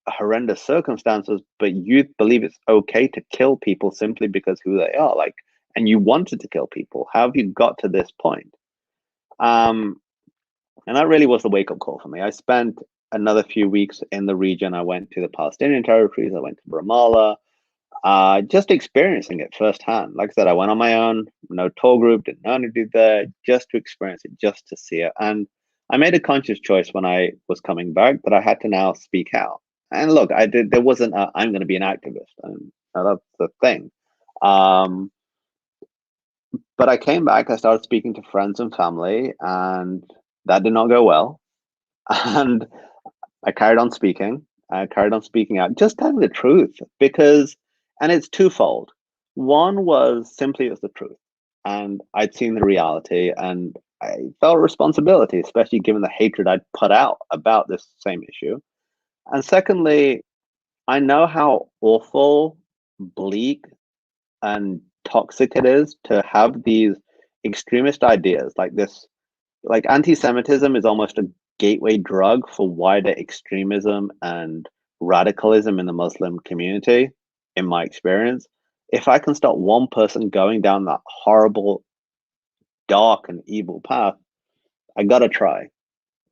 horrendous circumstances, but you believe it's okay to kill people simply because who they are, like, and you wanted to kill people? How have you got to this point? And that really was the wake-up call for me. I spent another few weeks in the region. I went to the Palestinian territories. I went to Ramallah, just experiencing it firsthand. Like I said, I went on my own, no tour group, didn't know anybody there, just to experience it, just to see it. And I made a conscious choice when I was coming back that I had to now speak out. And look, there wasn't I'm going to be an activist, and that's the thing. But I came back, I started speaking to friends and family, and that did not go well. And I carried on speaking. I carried on speaking out, just telling the truth and it's twofold. One was simply it was the truth. And I'd seen the reality and I felt responsibility, especially given the hatred I'd put out about this same issue. And secondly, I know how awful, bleak, and toxic it is to have these extremist ideas like this. Like anti-Semitism is almost a gateway drug for wider extremism and radicalism in the Muslim community, in my experience. If I can stop one person going down that horrible, dark, and evil path, I gotta try.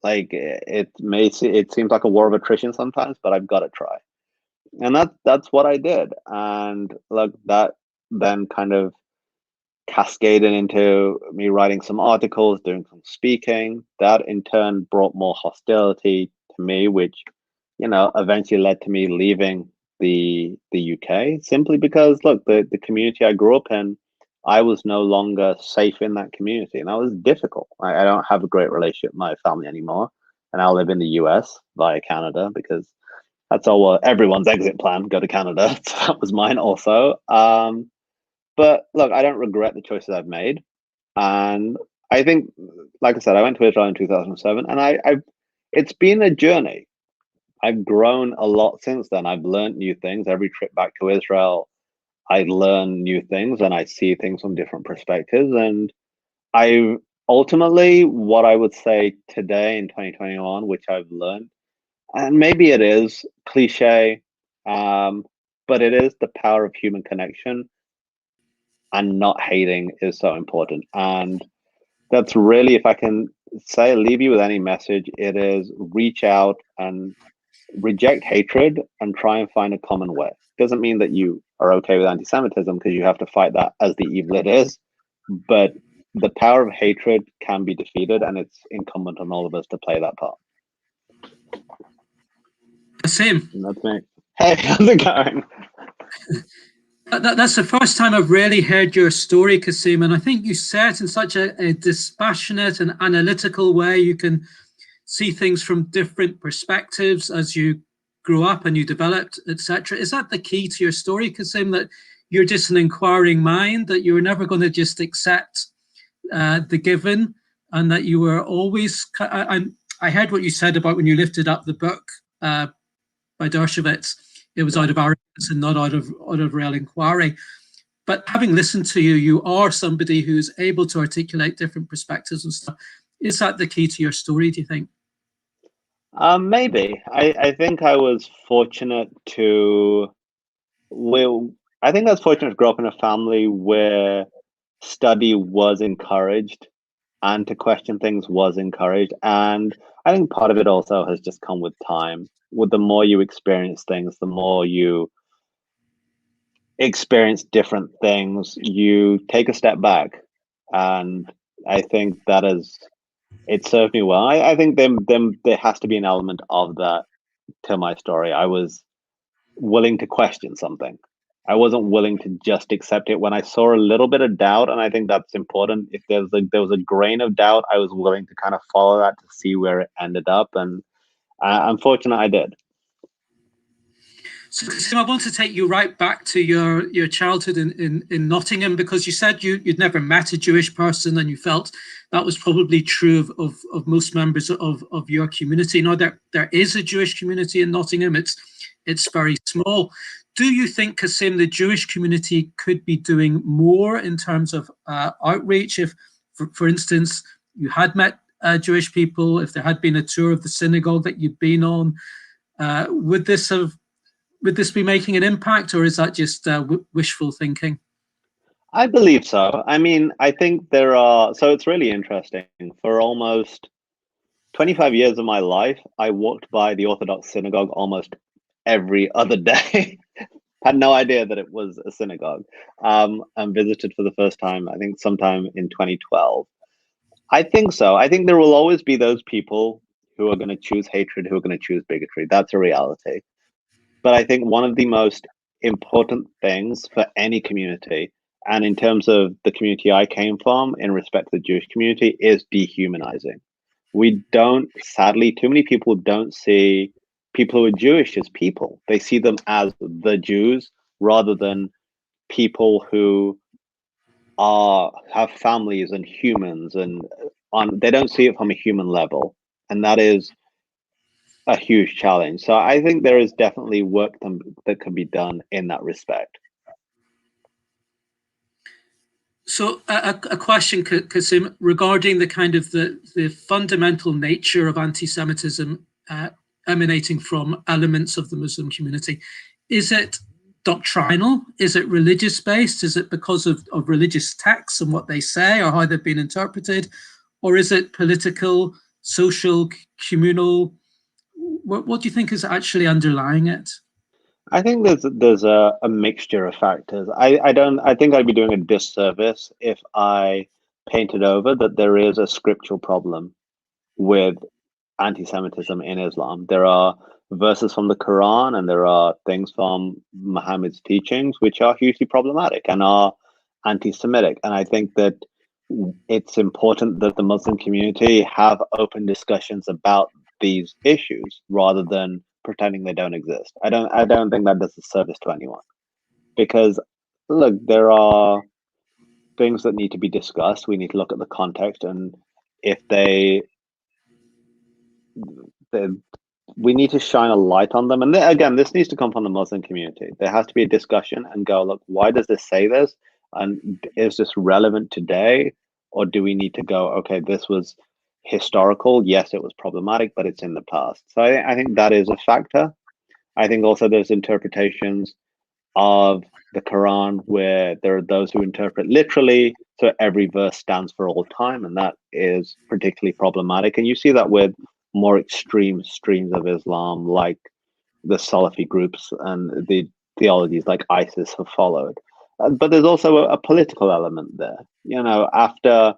Like it seems like a war of attrition sometimes, but I've got to try. And that's what I did. And look, that then kind of cascaded into me writing some articles, doing some speaking. That in turn brought more hostility to me, which, you know, eventually led to me leaving the UK, simply because, look, the community I grew up in, I was no longer safe in that community, and that was difficult. I don't have a great relationship with my family anymore, and I live in the US via Canada because that's all everyone's exit plan, go to Canada. So that was mine also. But look, I don't regret the choices I've made. And I think, like I said, I went to Israel in 2007, and it's been a journey. I've grown a lot since then. I've learned new things. Every trip back to Israel, I learn new things and I see things from different perspectives. And I ultimately, what I would say today in 2021, which I've learned, and maybe it is cliche, but it is the power of human connection, and not hating is so important. And that's really, if I can say, leave you with any message, it is reach out and reject hatred and try and find a common way. Doesn't mean that you are okay with anti-Semitism, because you have to fight that as the evil it is. But the power of hatred can be defeated, and it's incumbent on all of us to play that part. Kasim. And that's me. Hey, how's it going? That's the first time I've really heard your story, Kasim, and I think you say it in such a dispassionate and analytical way. You can see things from different perspectives as you grew up and you developed, etc. Is that the key to your story, Kasim, that you're just an inquiring mind, that you were never going to just accept the given, and that you were always... I heard what you said about when you lifted up the book by Dershowitz. It was out of arrogance and not out of real inquiry. But having listened to you, you are somebody who's able to articulate different perspectives and stuff. Is that the key to your story, do you think? Maybe. I think I was fortunate to... I think I was fortunate to grow up in a family where study was encouraged and to question things was encouraged. And I think part of it also has just come with time. With the more you experience things, the more you experience different things, you take a step back. And I think that it served me well. I think there has to be an element of that to my story. I was willing to question something. I wasn't willing to just accept it when I saw a little bit of doubt, and I think that's important. If there was a grain of doubt, I was willing to kind of follow that to see where it ended up, and I'm fortunate I did. So, Kasim, I want to take you right back to your childhood in Nottingham, because you said you'd never met a Jewish person, and you felt that was probably true of most members of your community. Now, there is a Jewish community in Nottingham. It's very small. Do you think, Kasim, the Jewish community could be doing more in terms of outreach? If, for instance, you had met Jewish people, if there had been a tour of the synagogue that you'd been on, would this be making an impact, or is that just wishful thinking? I believe so. I mean, I think so it's really interesting. For almost 25 years of my life, I walked by the Orthodox synagogue almost every other day. Had no idea that it was a synagogue. And visited for the first time, I think sometime in 2012. I think so. I think there will always be those people who are going to choose hatred, who are going to choose bigotry. That's a reality. But I think one of the most important things for any community, and in terms of the community I came from in respect to the Jewish community, is dehumanizing. We don't, sadly, too many people don't see people who are Jewish as people. They see them as the Jews rather than people who have families and humans, and they don't see it from a human level. And that is a huge challenge. So I think there is definitely work that can be done in that respect. So a question, Kasim, regarding the kind of the fundamental nature of anti-Semitism emanating from elements of the Muslim community. Is it doctrinal? Is it religious based? Is it because of religious texts and what they say or how they've been interpreted? Or is it political, social, communal? What do you think is actually underlying it? I think there's a mixture of factors. I think I'd be doing a disservice if I painted over that there is a scriptural problem with anti-Semitism in Islam. There are verses from the Quran and there are things from Muhammad's teachings which are hugely problematic and are anti-Semitic. And I think that it's important that the Muslim community have open discussions about these issues rather than pretending they don't exist. I don't think that does a service to anyone, because look, there are things that need to be discussed. We need to look at the context, and if they we need to shine a light on them. And again, this needs to come from the Muslim community. There has to be a discussion and go, look, why does this say this? And is this relevant today? Or do we need to go, okay, this was historical. Yes, it was problematic, but it's in the past. So I think that is a factor. I think also there's interpretations of the Quran where there are those who interpret literally. So every verse stands for all time. And that is particularly problematic. And you see that with more extreme streams of Islam, like the Salafi groups and the theologies like ISIS have followed. But there's also a political element there. You know, after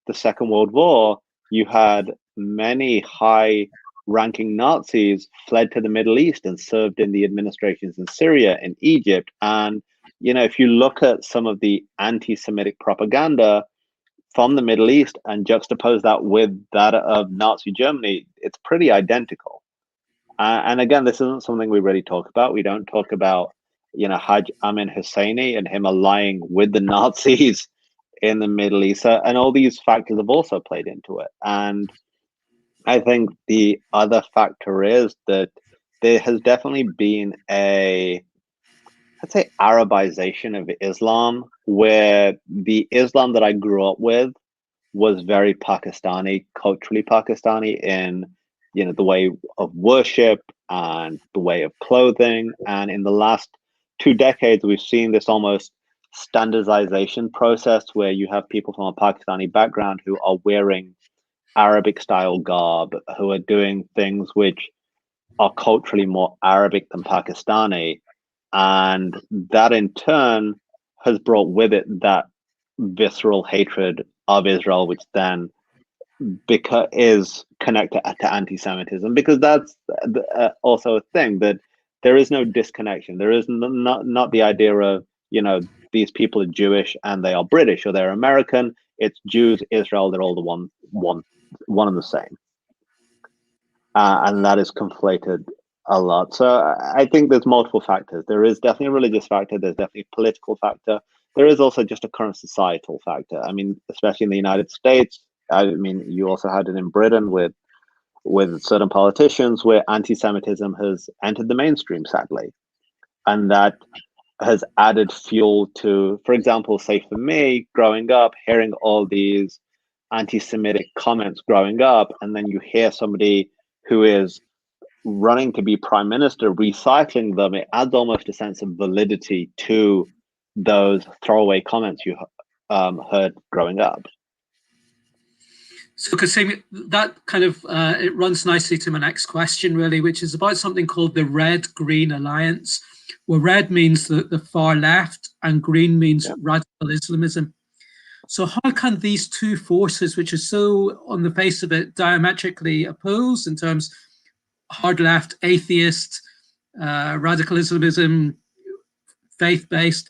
the Second World War, you had many high-ranking Nazis fled to the Middle East and served in the administrations in Syria and Egypt. And, you know, if you look at some of the anti-Semitic propaganda from the Middle East and juxtapose that with that of Nazi Germany, it's pretty identical. And again, this isn't something we really talk about. We don't talk about, you know, Hajj Amin Husseini and him allying with the Nazis in the Middle East. And all these factors have also played into it. And I think the other factor is that there has definitely been I'd say, Arabization of Islam, where the Islam that I grew up with was very Pakistani, culturally Pakistani in, you know, the way of worship and the way of clothing. And in the last 2 decades, we've seen this almost standardization process where you have people from a Pakistani background who are wearing Arabic style garb, who are doing things which are culturally more Arabic than Pakistani. And that in turn has brought with it that visceral hatred of Israel, which then is connected to anti-Semitism, because that's also a thing, that there is no disconnection. There is not the idea of, you know, these people are Jewish and they are British or they're American. It's Jews, Israel, they're all the one and the same. And that is conflated a lot. So I think there's multiple factors. There is definitely a religious factor. There's definitely a political factor. There is also just a current societal factor. I mean, especially in the United States. I mean, you also had it in Britain with certain politicians where anti-Semitism has entered the mainstream, sadly. And that has added fuel to, for example, say for me, growing up, hearing all these anti-Semitic comments growing up, and then you hear somebody who is running to be prime minister recycling them, it adds almost a sense of validity to those throwaway comments you heard growing up. So Kasim, that kind of it runs nicely to my next question, really, which is about something called the RedGreen Alliance, where red means the far left and green means radical Islamism. So how can these two forces, which are so on the face of it diametrically opposed in terms hard left, atheist, radical Islamism, faith-based,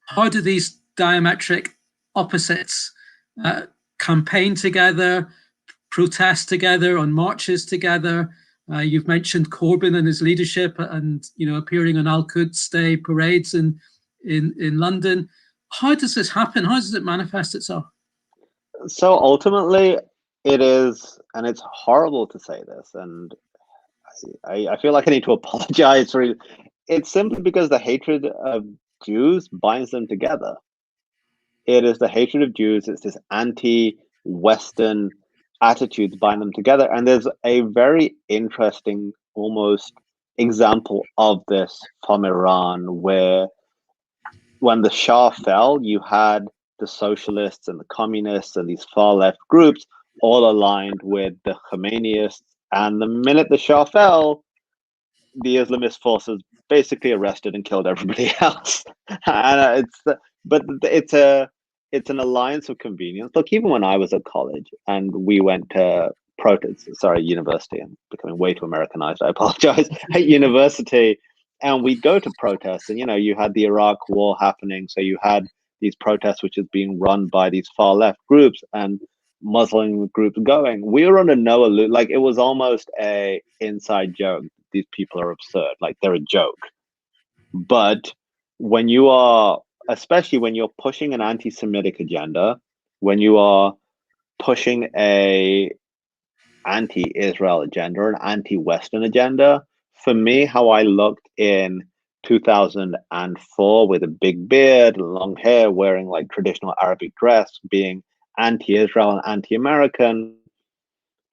how do these diametric opposites campaign together, protest together, on marches together? You've mentioned Corbyn and his leadership, and appearing on Al-Quds Day parades in London. How does this happen? How does it manifest itself? So ultimately, it is, and it's horrible to say this, and I feel like I need to apologize for it. It's simply because the hatred of Jews binds them together. It is the hatred of Jews. It's this anti-Western attitudes bind them together. And there's a very interesting almost example of this from Iran, where when the Shah fell, you had the socialists and the communists and these far left groups all aligned with the Khomeinists. And the minute the Shah fell, the Islamist forces basically arrested and killed everybody else. And it's an alliance of convenience. Look, even when I was at college and we went to university, I'm becoming way too Americanized, I apologize, at university, and we'd go to protests, and you had the Iraq war happening, so you had these protests which is being run by these far left groups and Muslim groups going. We were under no illusion, like it was almost a inside joke. These people are absurd, like they're a joke. But when you are, especially when you're pushing an anti-Semitic agenda, when you are pushing a anti-Israel agenda, an anti-Western agenda, for me, how I looked in 2004 with a big beard, long hair, wearing like traditional Arabic dress, being anti-Israel and anti-American,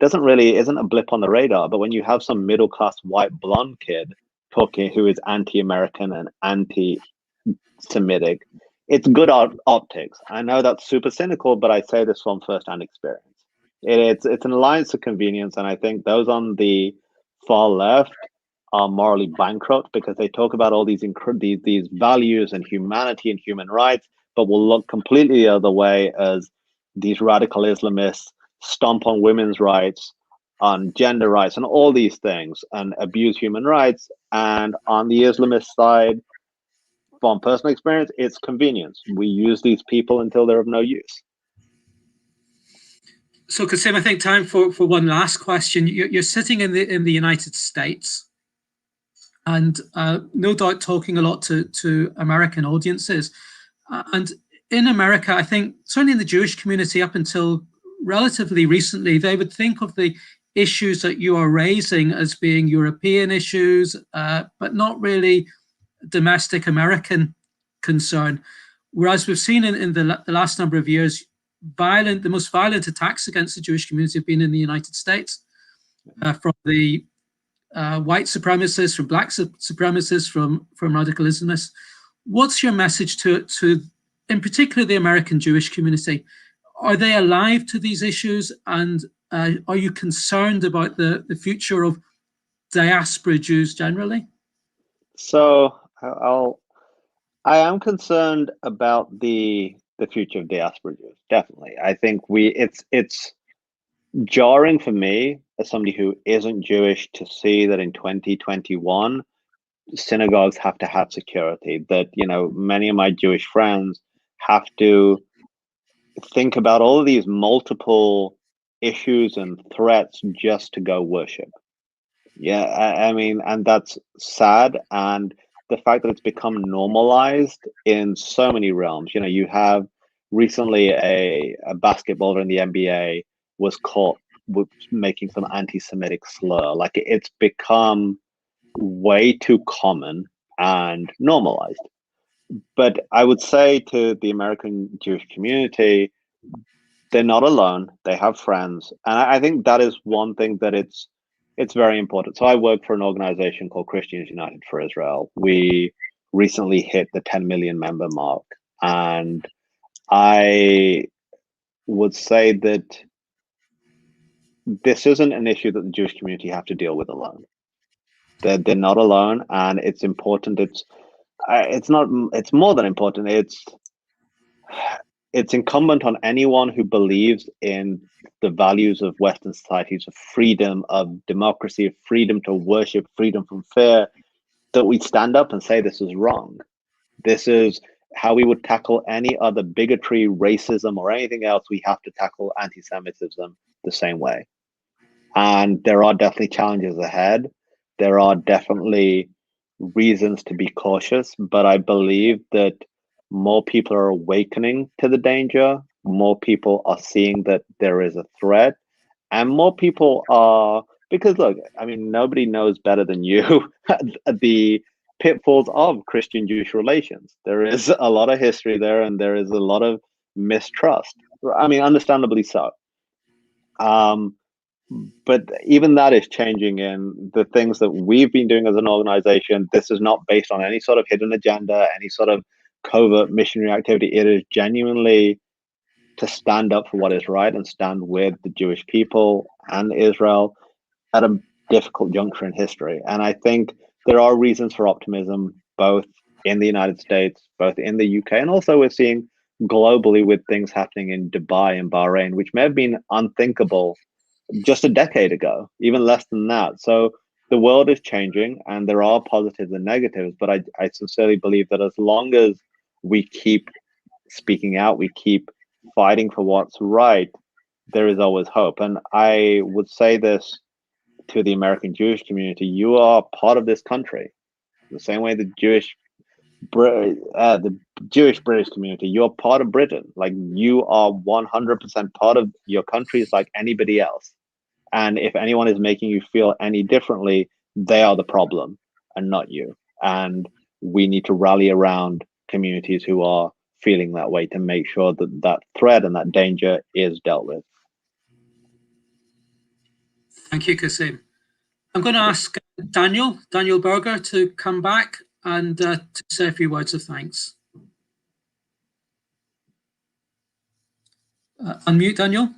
isn't a blip on the radar. But when you have some middle-class white blonde kid talking who is anti-American and anti-Semitic, it's good optics. I know that's super cynical, but I say this from first-hand experience. It's an alliance of convenience, and I think those on the far left are morally bankrupt because they talk about all these values and humanity and human rights, but will look completely the other way as these radical Islamists stomp on women's rights, on gender rights, and all these things, and abuse human rights. And on the Islamist side, from personal experience, it's convenience. We use these people until they're of no use. So, Kasim, I think time for one last question. You're sitting in the United States, and no doubt talking a lot to American audiences. And in America, I think certainly in the Jewish community up until relatively recently, they would think of the issues that you are raising as being European issues, but not really domestic American concern. Whereas we've seen in the last number of years, the most violent attacks against the Jewish community have been in the United States, from the white supremacists, from black supremacists, from radical Islamists. What's your message to in particular the American Jewish community? Are they alive to these issues, and are you concerned about the future of diaspora Jews generally? So I am concerned about the future of diaspora Jews. Definitely, I think it's jarring for me as somebody who isn't Jewish to see that in 2021 synagogues have to have security. That many of my Jewish friends have to think about all of these multiple issues and threats just to go worship. Yeah, I mean, and that's sad. And the fact that it's become normalized in so many realms. You have recently a basketballer in the NBA was caught with making some anti-Semitic slur. Like it's become way too common and normalized. But I would say to the American Jewish community, they're not alone. They have friends. And I think that is one thing that it's very important. So I work for an organization called Christians United for Israel. We recently hit the 10 million member mark. And I would say that this isn't an issue that the Jewish community have to deal with alone. They're not alone, and it's important. It's more than important. It's incumbent on anyone who believes in the values of Western societies, of freedom, of democracy, of freedom to worship, freedom from fear, that we stand up and say this is wrong. This is how we would tackle any other bigotry, racism, or anything else. We have to tackle anti-Semitism the same way. And there are definitely challenges ahead. There are definitely reasons to be cautious, but I believe that more people are awakening to the danger. More people are seeing that there is a threat, and more people are, because look, I mean, nobody knows better than you the pitfalls of Christian-Jewish relations. There is a lot of history there, and there is a lot of mistrust. I mean, understandably so. But even that is changing in the things that we've been doing as an organization. This is not based on any sort of hidden agenda, any sort of covert missionary activity. It is genuinely to stand up for what is right and stand with the Jewish people and Israel at a difficult juncture in history. And I think there are reasons for optimism, both in the United States, both in the UK, and also we're seeing globally with things happening in Dubai and Bahrain, which may have been unthinkable just a decade ago, even less than that. So the world is changing and there are positives and negatives, but I sincerely believe that as long as we keep speaking out, we keep fighting for what's right, there is always hope. And I would say this to the American Jewish community: you are part of this country, the same way the Jewish British community, you're part of Britain. Like, you are 100% part of your country, is like anybody else. And if anyone is making you feel any differently, they are the problem and not you. And we need to rally around communities who are feeling that way to make sure that that threat and that danger is dealt with. Thank you, Kasim. I'm going to ask Daniel Berger to come back and to say a few words of thanks. Unmute, Daniel.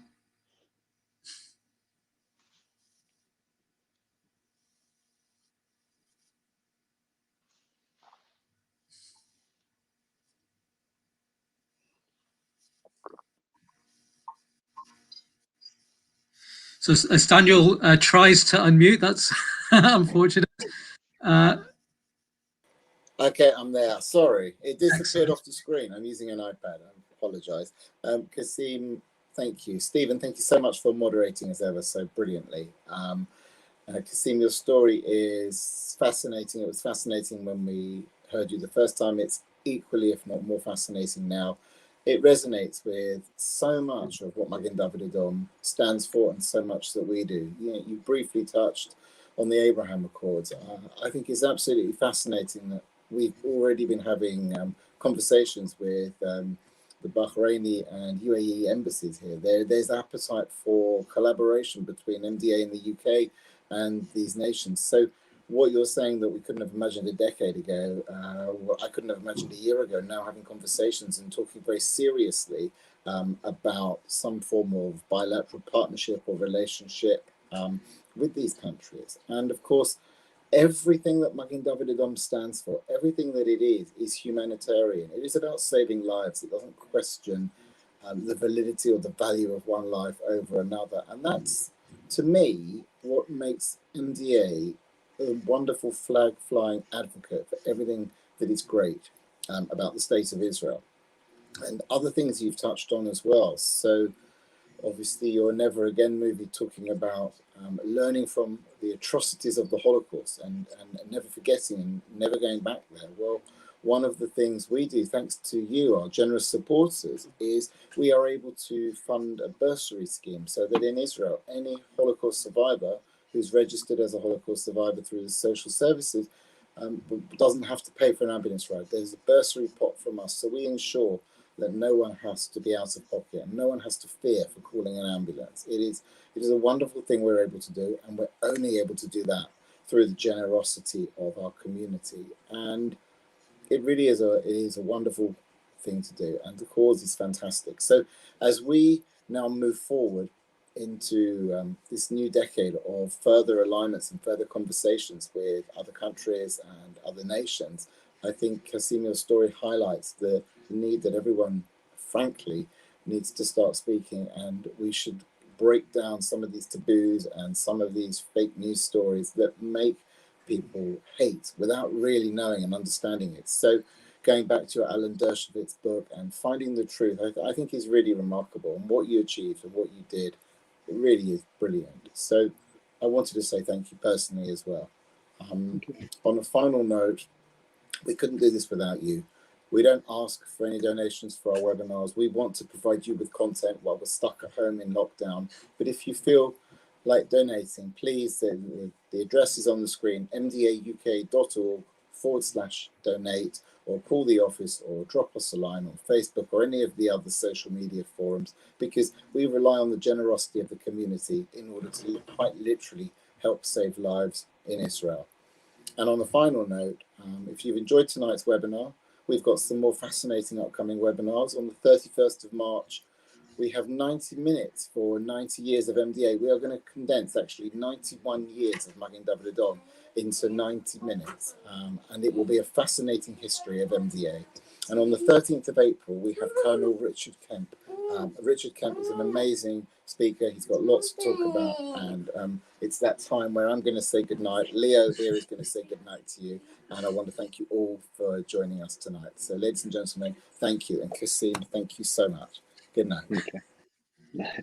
So as Daniel tries to unmute, that's unfortunate. Okay, I'm there. Sorry, it disappeared off the screen. I'm using an iPad. I apologize. Kasim, thank you. Stephen, thank you so much for moderating as ever so brilliantly. Kasim, your story is fascinating. It was fascinating when we heard you the first time. It's equally, if not more fascinating now. It resonates with so much of what Magen David Adom stands for and so much that we do. You briefly touched on the Abraham Accords. I think it's absolutely fascinating that we've already been having conversations with the Bahraini and UAE embassies here. There's appetite for collaboration between MDA in the UK and these nations. So what you're saying that we couldn't have imagined a decade ago, I couldn't have imagined a year ago, now having conversations and talking very seriously about some form of bilateral partnership or relationship with these countries. And of course, everything that Magen David Adom stands for, everything that it is humanitarian. It is about saving lives. It doesn't question the validity or the value of one life over another. And that's, to me, what makes MDA a wonderful flag-flying advocate for everything that is great about the state of Israel. And other things you've touched on as well. So obviously your Never Again movie talking about learning from the atrocities of the Holocaust and never forgetting and never going back there. Well, one of the things we do, thanks to you, our generous supporters, is we are able to fund a bursary scheme so that in Israel, any Holocaust survivor who's registered as a Holocaust survivor through the social services doesn't have to pay for an ambulance ride. There's a bursary pot from us, so we ensure that no one has to be out of pocket and no one has to fear for calling an ambulance. It is a wonderful thing we're able to do, and we're only able to do that through the generosity of our community. And it really is a wonderful thing to do, and the cause is fantastic. So as we now move forward into this new decade of further alignments and further conversations with other countries and other nations, I think Kasim, your story highlights the need that everyone, frankly, needs to start speaking, and we should break down some of these taboos and some of these fake news stories that make people hate without really knowing and understanding it. So going back to Alan Dershowitz's book and finding the truth, I think is really remarkable, and what you achieved and what you did, it really is brilliant. So I wanted to say thank you personally as well. On a final note, we couldn't do this without you. We don't ask for any donations for our webinars. We want to provide you with content while we're stuck at home in lockdown. But if you feel like donating, please, the address is on the screen, mdauk.org/donate, or call the office or drop us a line on Facebook or any of the other social media forums, because we rely on the generosity of the community in order to quite literally help save lives in Israel. And on the final note, if you've enjoyed tonight's webinar, we've got some more fascinating upcoming webinars. On the 31st of March, we have 90 minutes for 90 years of MDA. We are going to condense actually 91 years of Mugging Double Dog into 90 minutes. And it will be a fascinating history of MDA. And on the 13th of April, we have Colonel Richard Kemp. Richard Kemp is an amazing speaker. He's got lots to talk about. And it's that time where I'm going to say goodnight. Leo here is going to say goodnight to you. And I want to thank you all for joining us tonight. So ladies and gentlemen, thank you. And Kasim, thank you so much. Good night. Okay.